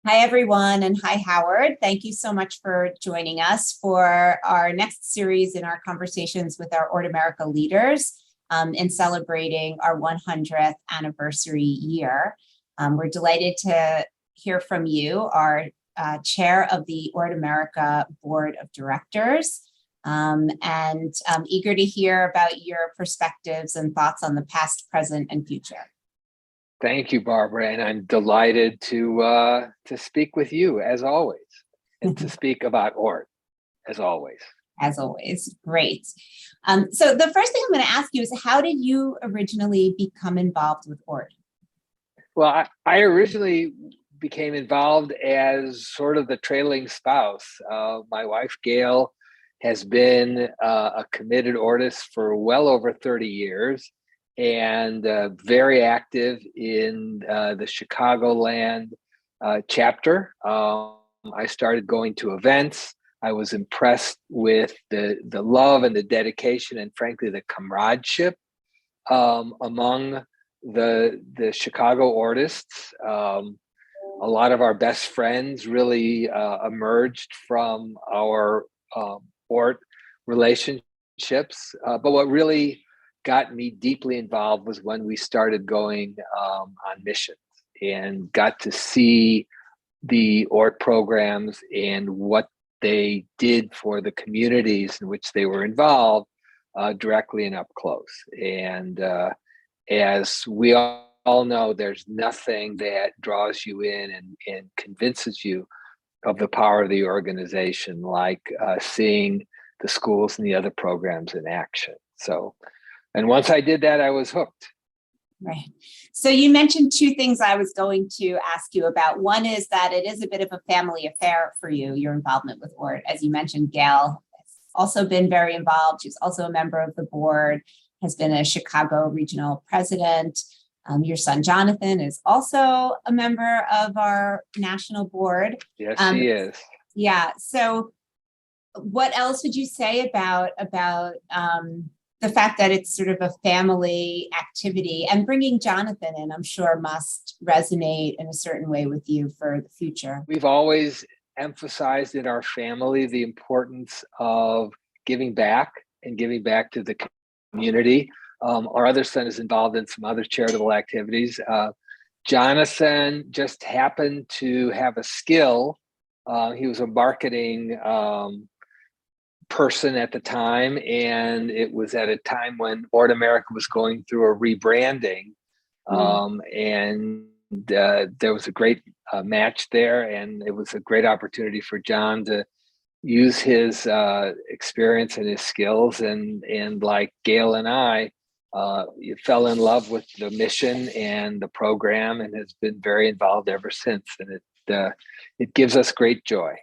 Hi, everyone, and hi, Howard. Thank you so much for joining us for our next series in our conversations with our ORT America leaders in celebrating our 100th anniversary year. We're delighted to hear from you, our chair of the ORT America Board of Directors, and I'm eager to hear about your perspectives and thoughts on the past, present, and future. Thank you, Barbara, and I'm delighted to speak with you as always, and to speak about ORT as always. As always, great. So the first thing I'm going to ask you is, how did you originally become involved with ORT? Well, I originally became involved as sort of the trailing spouse. My wife, Gail, has been a committed ORTist for well over 30 years. And very active in the Chicagoland chapter. I started going to events. I was impressed with the love and the dedication and frankly the comradeship among the Chicago ORTists. A lot of our best friends really emerged from our ORT relationships. But what really got me deeply involved was when we started going on missions and got to see the ORT programs and what they did for the communities in which they were involved directly and up close. And as we all know, there's nothing that draws you in and convinces you of the power of the organization like seeing the schools and the other programs in action. And once I did that, I was hooked. Right. So you mentioned two things I was going to ask you about. One is that it is a bit of a family affair for you, your involvement with ORT. As you mentioned, Gail has also been very involved. She's also a member of the board, has been a Chicago regional president. Your son, Jonathan, is also a member of our national board. Yes, he is. Yeah. So what else would you say about the fact that it's sort of a family activity, and bringing Jonathan in, I'm sure must resonate in a certain way with you for the future? We've always emphasized in our family the importance of giving back and giving back to the community. Our other son is involved in some other charitable activities. Jonathan just happened to have a skill. He was a marketing person at the time, and it was at a time when ORT America was going through a rebranding, and there was a great match there, and it was a great opportunity for John to use his experience and his skills, and like Gail and I, fell in love with the mission and the program, and has been very involved ever since, and it gives us great joy.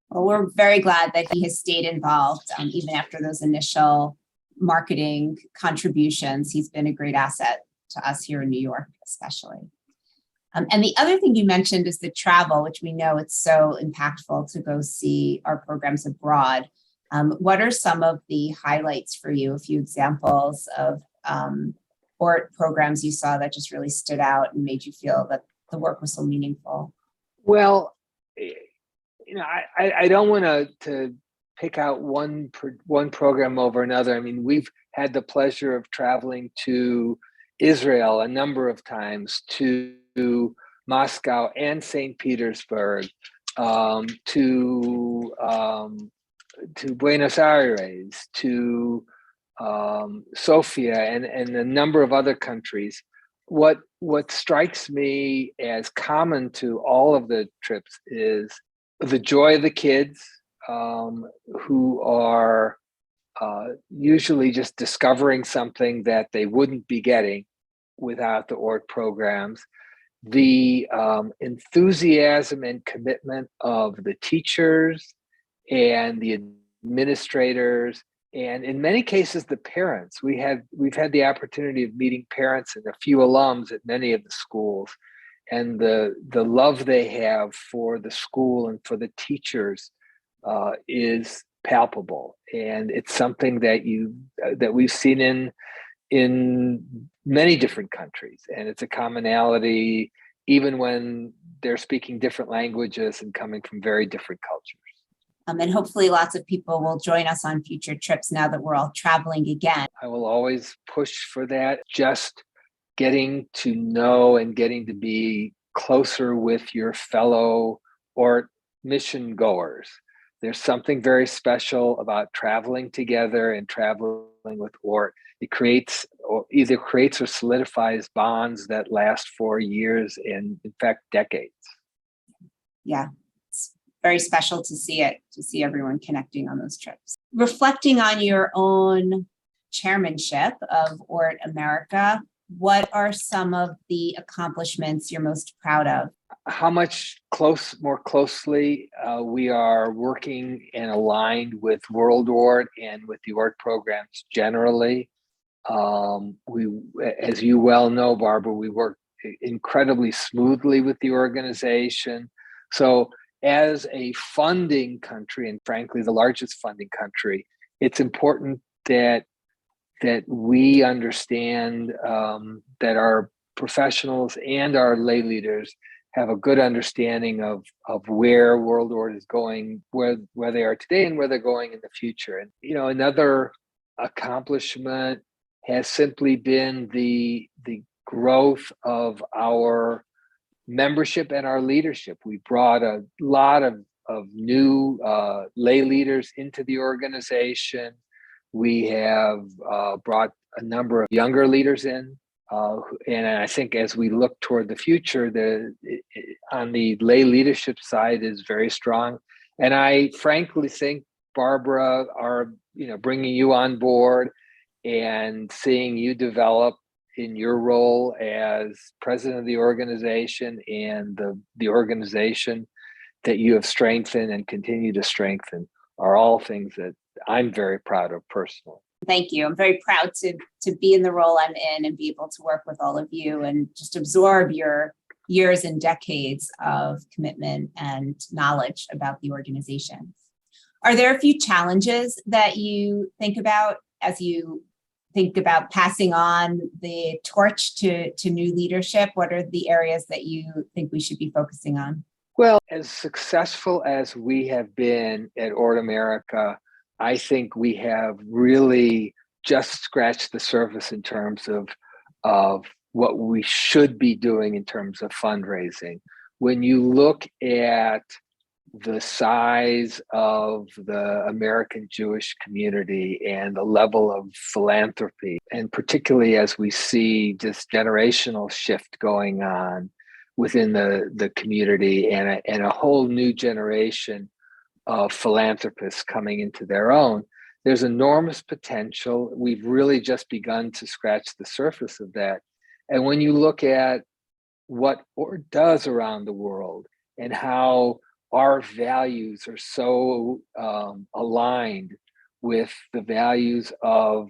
Well, we're very glad that he has stayed involved, even after those initial marketing contributions. He's been a great asset to us here in New York, especially. And the other thing you mentioned is the travel, which we know it's so impactful to go see our programs abroad. What are some of the highlights for you? A few examples of ORT programs you saw that just really stood out and made you feel that the work was so meaningful? Well, I don't want to pick out one program over another. I mean, we've had the pleasure of traveling to Israel a number of times, to Moscow and St. Petersburg, to Buenos Aires, to Sofia, and a number of other countries. What strikes me as common to all of the trips is the joy of the kids, who are usually just discovering something that they wouldn't be getting without the ORT programs, the enthusiasm and commitment of the teachers and the administrators, and in many cases the parents. We've had the opportunity of meeting parents and a few alums at many of the schools, and the love they have for the school and for the teachers is palpable, and it's something that we've seen in many different countries, and it's a commonality even when they're speaking different languages and coming from very different cultures. And hopefully lots of people will join us on future trips now that we're all traveling again. I will always push for that. Just getting to know and getting to be closer with your fellow ORT mission goers. There's something very special about traveling together and traveling with ORT. It either creates or solidifies bonds that last for years and, in fact, decades. Yeah, it's very special to see everyone connecting on those trips. Reflecting on your own chairmanship of ORT America, what are some of the accomplishments you're most proud of? How much more closely we are working and aligned with World ORT and with the ORT programs generally. As you well know, Barbara, we work incredibly smoothly with the organization. So as a funding country, and frankly, the largest funding country, it's important that we understand that our professionals and our lay leaders have a good understanding of where World ORT is going, where they are today and where they're going in the future. And, another accomplishment has simply been the growth of our membership and our leadership. We brought a lot of new lay leaders into the organization. We have brought a number of younger leaders in. And I think as we look toward the future, on the lay leadership side is very strong. And I frankly think, Barbara, bringing you on board and seeing you develop in your role as president of the organization and the organization that you have strengthened and continue to strengthen are all things that I'm very proud of personally. Thank you. I'm very proud to be in the role I'm in and be able to work with all of you and just absorb your years and decades of commitment and knowledge about the organization. Are there a few challenges that you think about as you think about passing on the torch to new leadership? What are the areas that you think we should be focusing on? Well, as successful as we have been at ORT America, I think we have really just scratched the surface in terms of what we should be doing in terms of fundraising. When you look at the size of the American Jewish community and the level of philanthropy, and particularly as we see this generational shift going on within the community and a whole new generation of philanthropists coming into their own, there's enormous potential. We've really just begun to scratch the surface of that. And when you look at what ORT does around the world and how our values are so aligned with the values of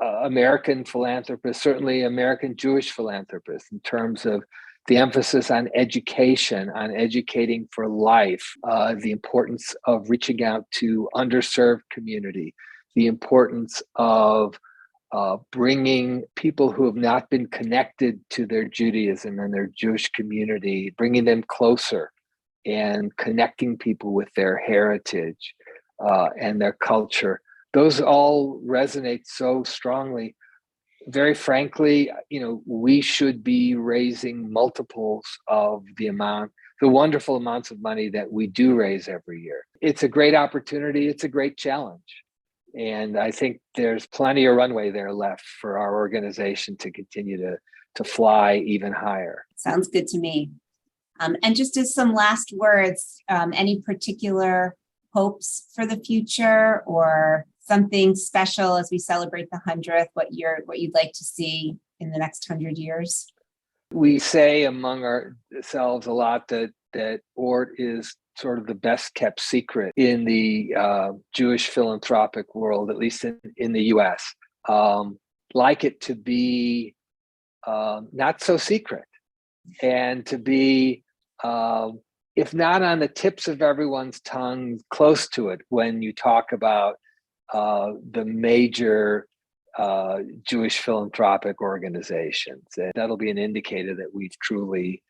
American philanthropists, certainly American Jewish philanthropists, in terms of the emphasis on education, on educating for life, the importance of reaching out to underserved community, the importance of bringing people who have not been connected to their Judaism and their Jewish community, bringing them closer and connecting people with their heritage and their culture. Those all resonate so strongly. Very frankly, we should be raising multiples of the wonderful amounts of money that we do raise every year. It's a great opportunity. It's a great challenge. And I think there's plenty of runway there left for our organization to continue to fly even higher. Sounds good to me. And just as some last words, any particular hopes for the future or something special as we celebrate the 100th, what you'd like to see in the next 100 years? We say among ourselves a lot that ORT is sort of the best kept secret in the Jewish philanthropic world, at least in the US. Like it to be not so secret and to be, if not on the tips of everyone's tongue, close to it when you talk about the major Jewish philanthropic organizations. And that'll be an indicator that we've truly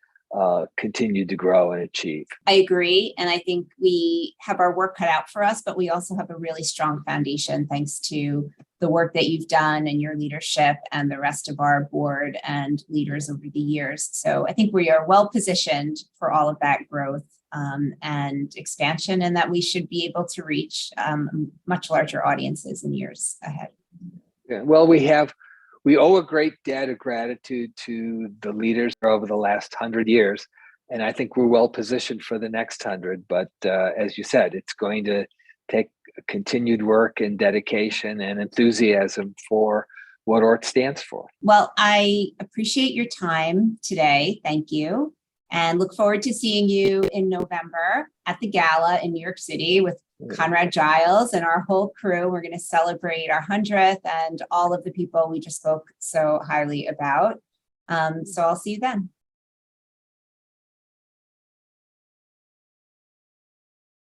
continue to grow and achieve. I agree. And I think we have our work cut out for us, but we also have a really strong foundation thanks to the work that you've done and your leadership and the rest of our board and leaders over the years. So I think we are well positioned for all of that growth and expansion, and that we should be able to reach much larger audiences in years ahead. Yeah, well, we owe a great debt of gratitude to the leaders over the last 100 years. And I think we're well positioned for the next 100. But as you said, it's going to take continued work and dedication and enthusiasm for what ORT stands for. Well, I appreciate your time today. Thank you. And look forward to seeing you in November at the gala in New York City with Conrad Giles and our whole crew. We're going to celebrate our 100th and all of the people we just spoke so highly about. So I'll see you then.